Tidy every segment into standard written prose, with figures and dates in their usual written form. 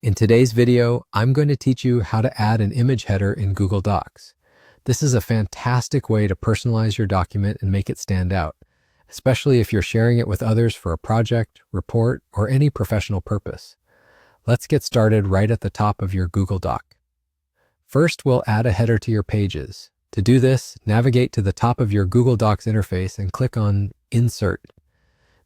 In today's video, I'm going to teach you how to add an image header in Google Docs. This is a fantastic way to personalize your document and make it stand out, especially if you're sharing it with others for a project, report, or any professional purpose. Let's get started right at the top of your Google Doc. First, we'll add a header to your pages. To do this, navigate to the top of your Google Docs interface and click on Insert.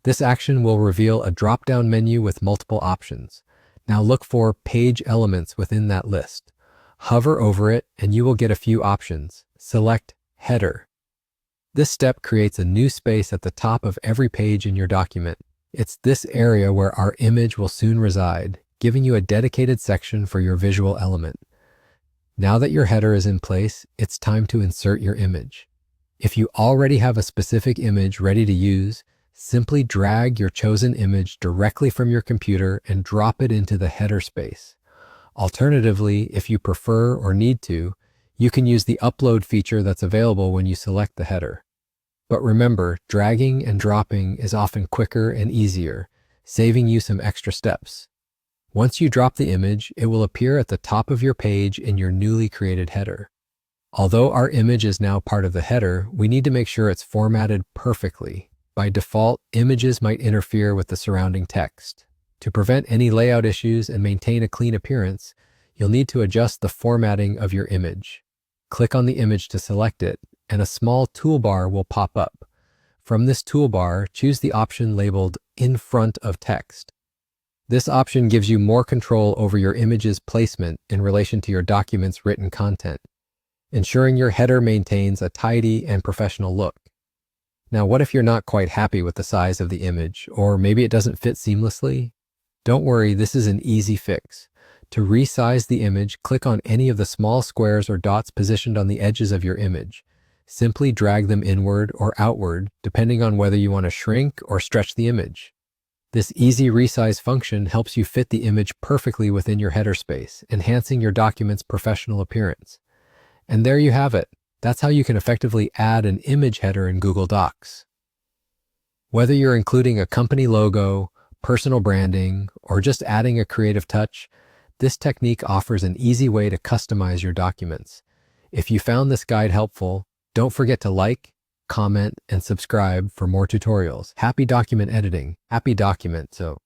This action will reveal a drop-down menu with multiple options. Now look for Page Elements within that list. Hover over it and you will get a few options. Select Header. This step creates a new space at the top of every page in your document. It's this area where our image will soon reside, giving you a dedicated section for your visual element. Now that your header is in place, it's time to insert your image. If you already have a specific image ready to use, simply drag your chosen image directly from your computer and drop it into the header space. Alternatively, if you prefer or need to, you can use the upload feature that's available when you select the header. But remember, dragging and dropping is often quicker and easier, saving you some extra steps. Once you drop the image, it will appear at the top of your page in your newly created header. Although our image is now part of the header, we need to make sure it's formatted perfectly. By default, images might interfere with the surrounding text. To prevent any layout issues and maintain a clean appearance, you'll need to adjust the formatting of your image. Click on the image to select it, and a small toolbar will pop up. From this toolbar, choose the option labeled In Front of Text. This option gives you more control over your image's placement in relation to your document's written content, ensuring your header maintains a tidy and professional look. Now, what if you're not quite happy with the size of the image, or maybe it doesn't fit seamlessly? Don't worry, this is an easy fix. To resize the image, click on any of the small squares or dots positioned on the edges of your image. Simply drag them inward or outward, depending on whether you want to shrink or stretch the image. This easy resize function helps you fit the image perfectly within your header space, enhancing your document's professional appearance. And there you have it. That's how you can effectively add an image header in Google Docs. Whether you're including a company logo, personal branding, or just adding a creative touch, this technique offers an easy way to customize your documents. If you found this guide helpful, don't forget to like, comment, and subscribe for more tutorials. Happy document editing. Happy document. So